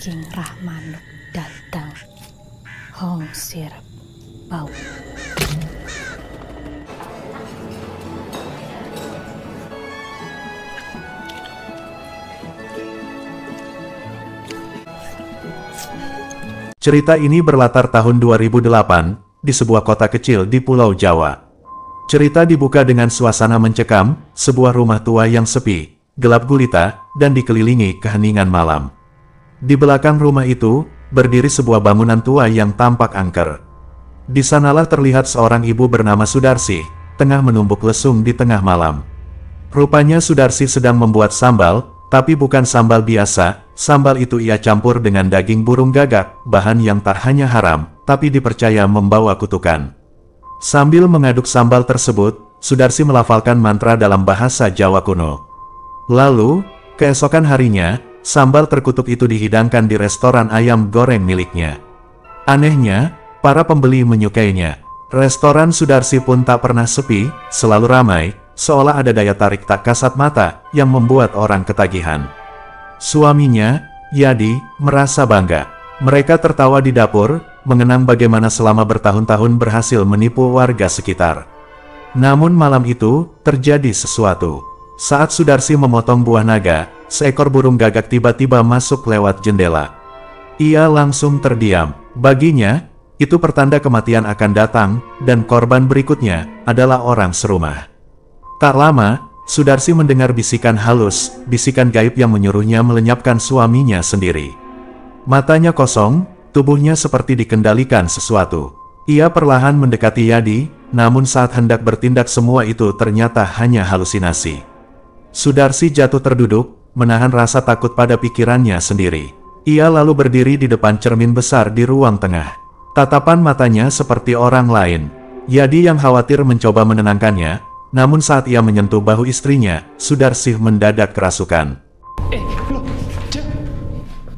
King Rahmanuk datang. Hong Sirep bau. Cerita ini berlatar tahun 2008, di sebuah kota kecil di Pulau Jawa. Cerita dibuka dengan suasana mencekam, sebuah rumah tua yang sepi, gelap gulita, dan dikelilingi keheningan malam. Di belakang rumah itu, berdiri sebuah bangunan tua yang tampak angker. Di sanalah terlihat seorang ibu bernama Sudarsi, tengah menumbuk lesung di tengah malam. Rupanya Sudarsi sedang membuat sambal, tapi bukan sambal biasa. Sambal itu ia campur dengan daging burung gagak, bahan yang tak hanya haram, tapi dipercaya membawa kutukan. Sambil mengaduk sambal tersebut, Sudarsi melafalkan mantra dalam bahasa Jawa kuno. Lalu, keesokan harinya, sambal terkutuk itu dihidangkan di restoran ayam goreng miliknya. Anehnya, para pembeli menyukainya. Restoran Sudarsi pun tak pernah sepi, selalu ramai, seolah ada daya tarik tak kasat mata yang membuat orang ketagihan. Suaminya, Yadi, merasa bangga. Mereka tertawa di dapur, mengenang bagaimana selama bertahun-tahun berhasil menipu warga sekitar. Namun malam itu, terjadi sesuatu. Saat Sudarsi memotong buah naga, seekor burung gagak tiba-tiba masuk lewat jendela. Ia langsung terdiam. Baginya, itu pertanda kematian akan datang, dan korban berikutnya adalah orang serumah. Tak lama, Sudarsi mendengar bisikan halus, bisikan gaib yang menyuruhnya melenyapkan suaminya sendiri. Matanya kosong, tubuhnya seperti dikendalikan sesuatu. Ia perlahan mendekati Yadi, namun saat hendak bertindak semua itu ternyata hanya halusinasi. Sudarsi jatuh terduduk, menahan rasa takut pada pikirannya sendiri. Ia lalu berdiri di depan cermin besar di ruang tengah. Tatapan matanya seperti orang lain. Yadi yang khawatir mencoba menenangkannya. Namun saat ia menyentuh bahu istrinya, Sudarsi mendadak kerasukan.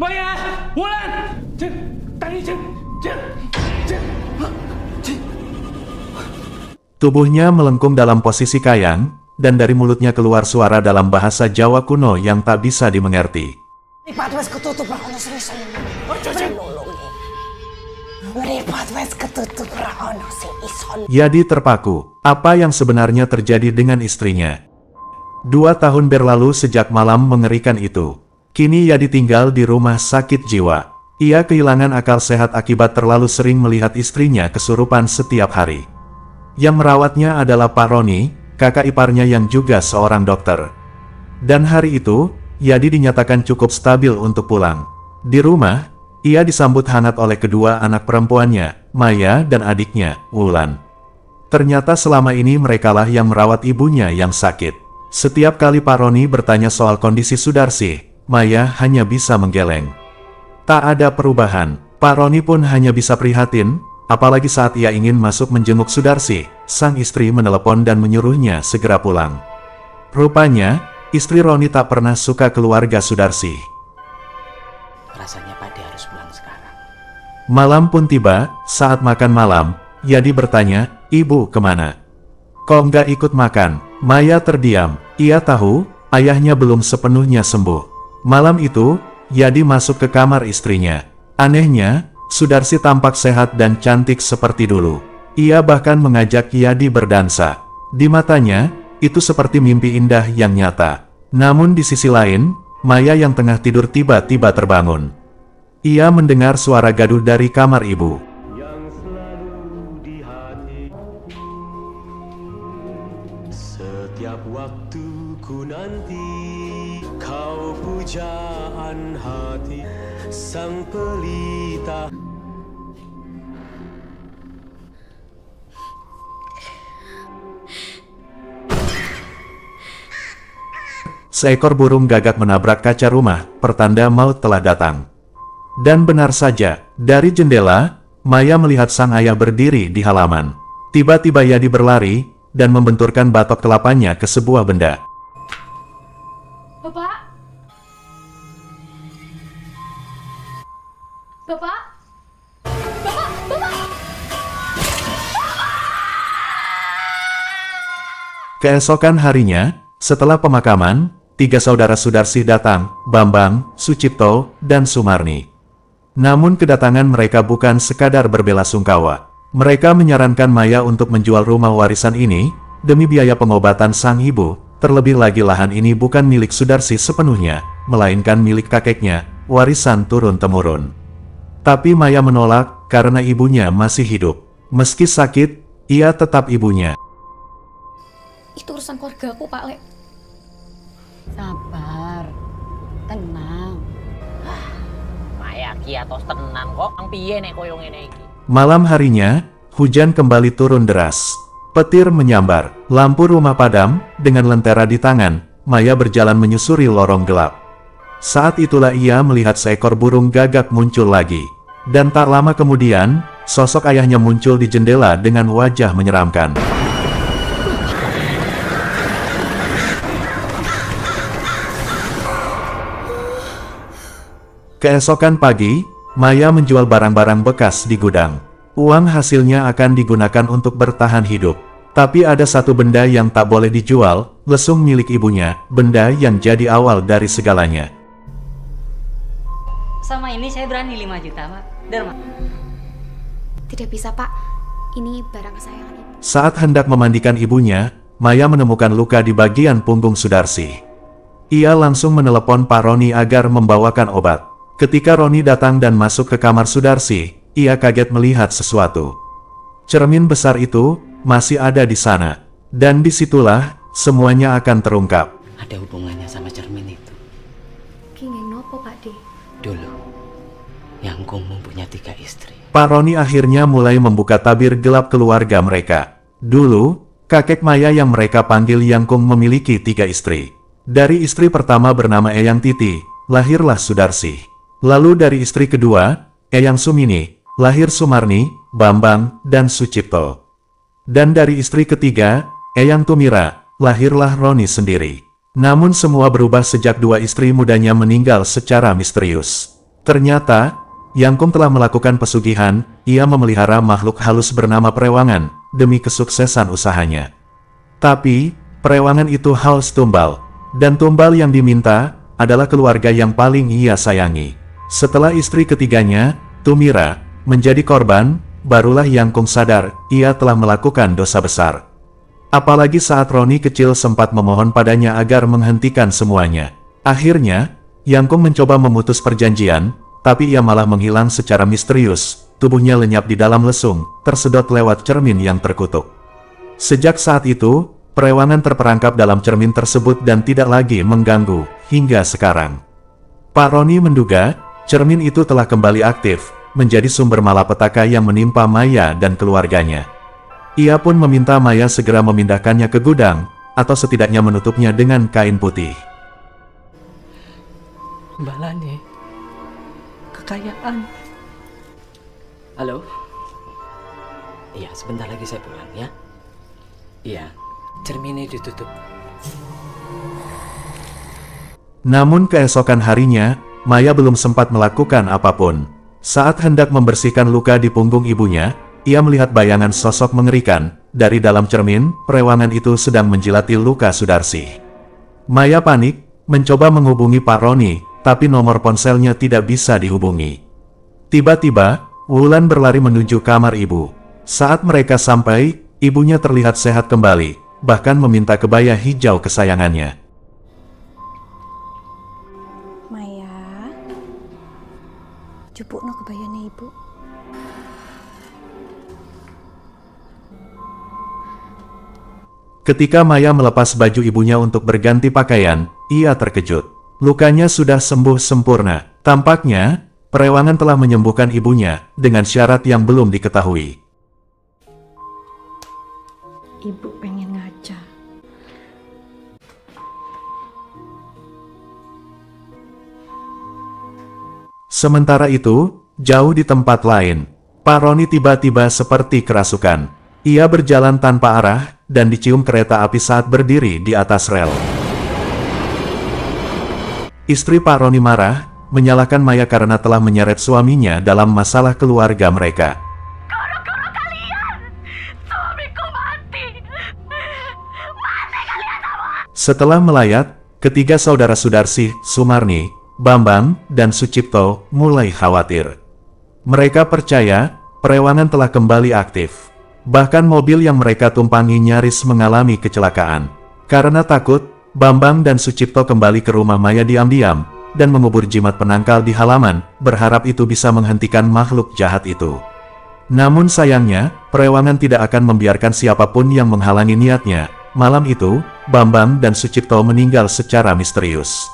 Maya, Wulan, Tubuhnya melengkung dalam posisi kayang, dan dari mulutnya keluar suara dalam bahasa Jawa kuno yang tak bisa dimengerti. Yadi terpaku. Apa yang sebenarnya terjadi dengan istrinya? 2 tahun berlalu sejak malam mengerikan itu. Kini Yadi tinggal di rumah sakit jiwa. Ia kehilangan akal sehat akibat terlalu sering melihat istrinya kesurupan setiap hari. Yang merawatnya adalah Pak Roni, kakak iparnya yang juga seorang dokter. Dan hari itu, Yadi dinyatakan cukup stabil untuk pulang. Di rumah, ia disambut hangat oleh kedua anak perempuannya, Maya dan adiknya, Wulan. Ternyata selama ini merekalah yang merawat ibunya yang sakit. Setiap kali Pak Roni bertanya soal kondisi Sudarsi, Maya hanya bisa menggeleng. Tak ada perubahan. Pak Roni pun hanya bisa prihatin, apalagi saat ia ingin masuk menjenguk Sudarsi, sang istri menelepon dan menyuruhnya segera pulang. Rupanya, istri Roni tak pernah suka keluarga Sudarsi. Rasanya Pade harus pulang sekarang. Malam pun tiba. Saat makan malam, Yadi bertanya, "Ibu kemana? Kok nggak ikut makan?" Maya terdiam. Ia tahu, ayahnya belum sepenuhnya sembuh. Malam itu, Yadi masuk ke kamar istrinya. Anehnya, Sudarsi tampak sehat dan cantik seperti dulu. Ia bahkan mengajak Yadi berdansa. Di matanya, itu seperti mimpi indah yang nyata. Namun di sisi lain, Maya yang tengah tidur tiba-tiba terbangun. Ia mendengar suara gaduh dari kamar ibu. Yang selalu di hati, setiap waktu ku nanti, kau pujaan hati, sang pelita. Seekor burung gagak menabrak kaca rumah, pertanda maut telah datang. Dan benar saja, dari jendela, Maya melihat sang ayah berdiri di halaman. Tiba-tiba Yadi berlari, dan membenturkan batok kelapanya ke sebuah benda. Bapak? Bapak? Bapak? Bapak? Keesokan harinya, setelah pemakaman, 3 saudara Sudarsi datang, Bambang, Sucipto, dan Sumarni. Namun kedatangan mereka bukan sekadar berbelasungkawa. Mereka menyarankan Maya untuk menjual rumah warisan ini, demi biaya pengobatan sang ibu. Terlebih lagi lahan ini bukan milik Sudarsi sepenuhnya, melainkan milik kakeknya, warisan turun-temurun. Tapi Maya menolak, karena ibunya masih hidup. Meski sakit, ia tetap ibunya. Itu urusan keluarga aku, Pak Le. Sabar, tenang. Maya ki atos tenan kok, ang piye nek koyo ngene iki. Malam harinya, hujan kembali turun deras. Petir menyambar, lampu rumah padam, dengan lentera di tangan, Maya berjalan menyusuri lorong gelap. Saat itulah ia melihat seekor burung gagak muncul lagi. Dan tak lama kemudian, sosok ayahnya muncul di jendela dengan wajah menyeramkan. Keesokan pagi, Maya menjual barang-barang bekas di gudang. Uang hasilnya akan digunakan untuk bertahan hidup. Tapi ada satu benda yang tak boleh dijual, lesung milik ibunya, benda yang jadi awal dari segalanya. Sama ini saya berani 5 juta, Pak. Dharma. Tidak bisa, Pak. Ini barang kesayangan ibu. Saat hendak memandikan ibunya, Maya menemukan luka di bagian punggung Sudarsi. Ia langsung menelepon Pak Roni agar membawakan obat. Ketika Roni datang dan masuk ke kamar Sudarsi, ia kaget melihat sesuatu. Cermin besar itu masih ada di sana, dan disitulah semuanya akan terungkap. Ada hubungannya sama cermin itu. Kingin nopo, Pak De? Dulu, Yangkung mempunyai 3 istri. Pak Roni akhirnya mulai membuka tabir gelap keluarga mereka. Dulu, kakek Maya yang mereka panggil Yangkung memiliki 3 istri. Dari istri pertama bernama Eyang Titi, lahirlah Sudarsi. Lalu dari istri kedua, Eyang Sumini, lahir Sumarni, Bambang, dan Sucipto. Dan dari istri ketiga, Eyang Tumira, lahirlah Roni sendiri. Namun semua berubah sejak 2 istri mudanya meninggal secara misterius. Ternyata, Yangkung telah melakukan pesugihan, ia memelihara makhluk halus bernama Prewangan, demi kesuksesan usahanya. Tapi, Prewangan itu haus tumbal, dan tumbal yang diminta, adalah keluarga yang paling ia sayangi. Setelah istri ketiganya, Tumira, menjadi korban, barulah Yangkung sadar, ia telah melakukan dosa besar. Apalagi saat Roni kecil sempat memohon padanya agar menghentikan semuanya. Akhirnya, Yangkung mencoba memutus perjanjian, tapi ia malah menghilang secara misterius, tubuhnya lenyap di dalam lesung, tersedot lewat cermin yang terkutuk. Sejak saat itu, Prewangan terperangkap dalam cermin tersebut dan tidak lagi mengganggu, hingga sekarang. Pak Roni menduga, cermin itu telah kembali aktif, menjadi sumber malapetaka yang menimpa Maya dan keluarganya. Ia pun meminta Maya segera memindahkannya ke gudang, atau setidaknya menutupnya dengan kain putih. Balane, kekayaan. Halo? Iya, sebentar lagi saya pulang ya. Iya, cerminnya ditutup. Namun keesokan harinya, Maya belum sempat melakukan apapun. Saat hendak membersihkan luka di punggung ibunya, ia melihat bayangan sosok mengerikan. Dari dalam cermin, Prewangan itu sedang menjilati luka Sudarsi. Maya panik, mencoba menghubungi Pak Roni, tapi nomor ponselnya tidak bisa dihubungi. Tiba-tiba, Wulan berlari menuju kamar ibu. Saat mereka sampai, ibunya terlihat sehat kembali, bahkan meminta kebaya hijau kesayangannya. Jupukno kebayane ibu. Ketika Maya melepas baju ibunya untuk berganti pakaian, ia terkejut. Lukanya sudah sembuh sempurna. Tampaknya, Prewangan telah menyembuhkan ibunya, dengan syarat yang belum diketahui. Ibu pengen ngaca. Sementara itu, jauh di tempat lain, Pak Roni tiba-tiba seperti kerasukan. Ia berjalan tanpa arah, dan dicium kereta api saat berdiri di atas rel. Istri Pak Roni marah, menyalahkan Maya karena telah menyeret suaminya dalam masalah keluarga mereka. Gara-gara kalian, suamiku mati. Mati kalian semua. Setelah melayat, ketiga saudara Sudarsi, Sumarni, Bambang, dan Sucipto mulai khawatir. Mereka percaya, perewangan telah kembali aktif. Bahkan mobil yang mereka tumpangi nyaris mengalami kecelakaan. Karena takut, Bambang dan Sucipto kembali ke rumah Maya diam-diam, dan mengubur jimat penangkal di halaman, berharap itu bisa menghentikan makhluk jahat itu. Namun sayangnya, perewangan tidak akan membiarkan siapapun yang menghalangi niatnya. Malam itu, Bambang dan Sucipto meninggal secara misterius.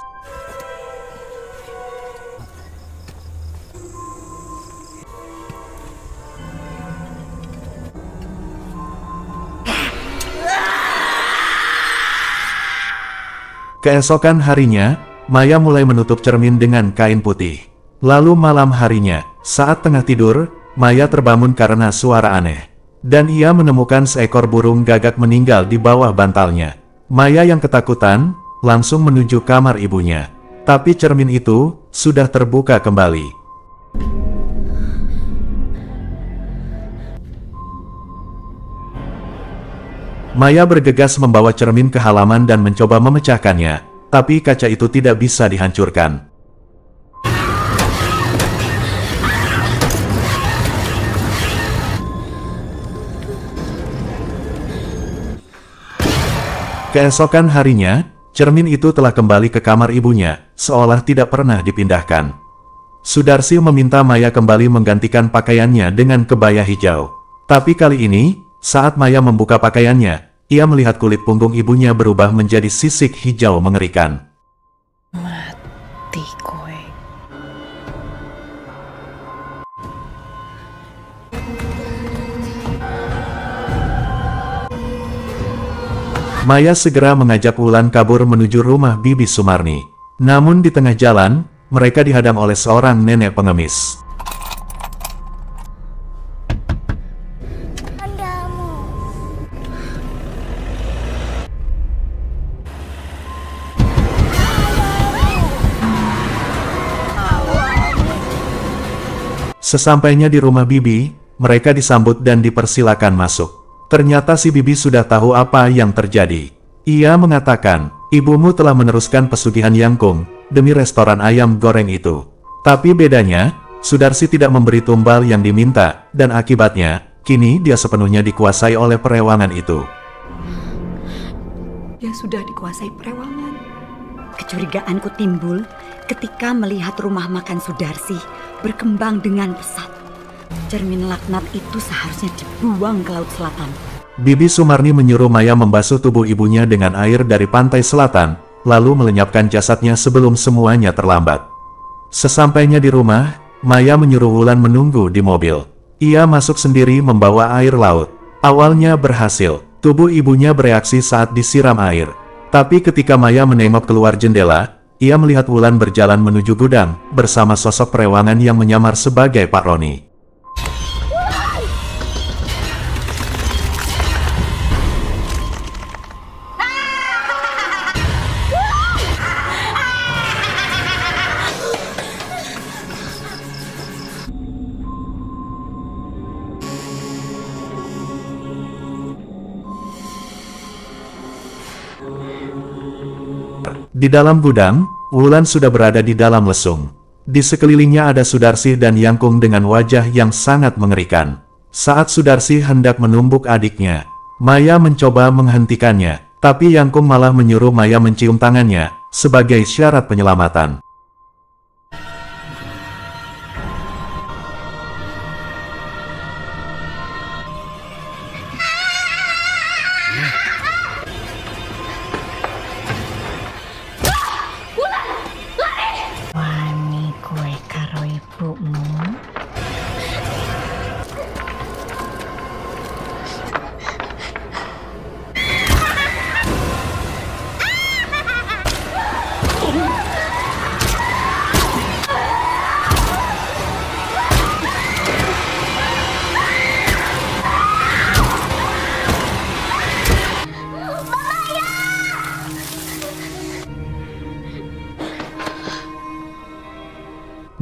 Keesokan harinya, Maya mulai menutup cermin dengan kain putih. Lalu malam harinya, saat tengah tidur, Maya terbangun karena suara aneh. Dan ia menemukan seekor burung gagak meninggal di bawah bantalnya. Maya yang ketakutan, langsung menuju kamar ibunya. Tapi cermin itu, sudah terbuka kembali. Maya bergegas membawa cermin ke halaman dan mencoba memecahkannya, tapi kaca itu tidak bisa dihancurkan. Keesokan harinya, cermin itu telah kembali ke kamar ibunya, seolah tidak pernah dipindahkan. Sudarsi meminta Maya kembali menggantikan pakaiannya dengan kebaya hijau. Tapi kali ini, saat Maya membuka pakaiannya, ia melihat kulit punggung ibunya berubah menjadi sisik hijau mengerikan. Mati kowe. Maya segera mengajak Wulan kabur menuju rumah Bibi Sumarni. Namun di tengah jalan, mereka dihadang oleh seorang nenek pengemis. Sesampainya di rumah Bibi, mereka disambut dan dipersilakan masuk. Ternyata si Bibi sudah tahu apa yang terjadi. Ia mengatakan, ibumu telah meneruskan pesugihan Yangkung demi restoran ayam goreng itu. Tapi bedanya, Sudarsi tidak memberi tumbal yang diminta, dan akibatnya, kini dia sepenuhnya dikuasai oleh perewangan itu. Dia sudah dikuasai perewangan. Kecurigaanku timbul ketika melihat rumah makan Sudarsi berkembang dengan pesat. Cermin laknat itu seharusnya dibuang ke Laut Selatan. Bibi Sumarni menyuruh Maya membasuh tubuh ibunya dengan air dari pantai selatan, lalu melenyapkan jasadnya sebelum semuanya terlambat. Sesampainya di rumah, Maya menyuruh Wulan menunggu di mobil. Ia masuk sendiri membawa air laut. Awalnya berhasil, tubuh ibunya bereaksi saat disiram air. Tapi ketika Maya menengok keluar jendela, ia melihat Wulan berjalan menuju gudang, bersama sosok perewangan yang menyamar sebagai Pak Roni. Di dalam gudang, Wulan sudah berada di dalam lesung. Di sekelilingnya ada Sudarsi dan Yangkung dengan wajah yang sangat mengerikan. Saat Sudarsi hendak menumbuk adiknya, Maya mencoba menghentikannya, tapi Yangkung malah menyuruh Maya mencium tangannya, sebagai syarat penyelamatan. Wani kowe karo ibumu.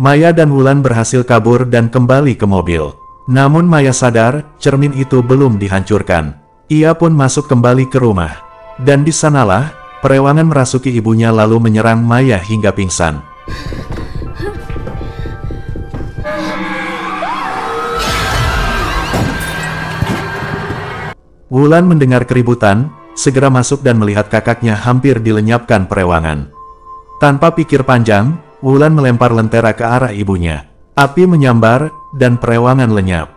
Maya dan Wulan berhasil kabur dan kembali ke mobil. Namun Maya sadar, cermin itu belum dihancurkan. Ia pun masuk kembali ke rumah. Dan di sanalah, perewangan merasuki ibunya lalu menyerang Maya hingga pingsan. Wulan mendengar keributan, segera masuk dan melihat kakaknya hampir dilenyapkan perewangan. Tanpa pikir panjang, Wulan melempar lentera ke arah ibunya. Api menyambar, dan perewangan lenyap.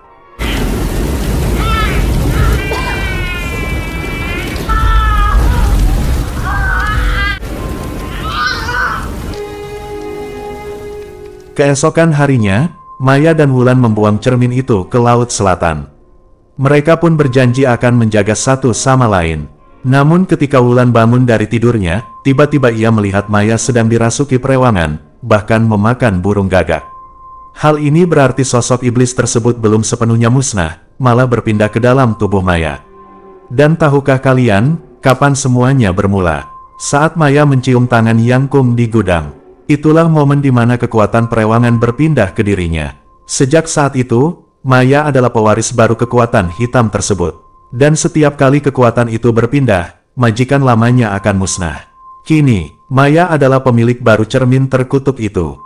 Keesokan harinya, Maya dan Wulan membuang cermin itu ke laut selatan. Mereka pun berjanji akan menjaga satu sama lain. Namun ketika Wulan bangun dari tidurnya, tiba-tiba ia melihat Maya sedang dirasuki perewangan, bahkan memakan burung gagak. Hal ini berarti sosok iblis tersebut belum sepenuhnya musnah, malah berpindah ke dalam tubuh Maya. Dan tahukah kalian, kapan semuanya bermula? Saat Maya mencium tangan Yang Kung di gudang. Itulah momen di mana kekuatan perewangan berpindah ke dirinya. Sejak saat itu, Maya adalah pewaris baru kekuatan hitam tersebut. Dan setiap kali kekuatan itu berpindah, majikan lamanya akan musnah. Kini, Maya adalah pemilik baru cermin terkutuk itu.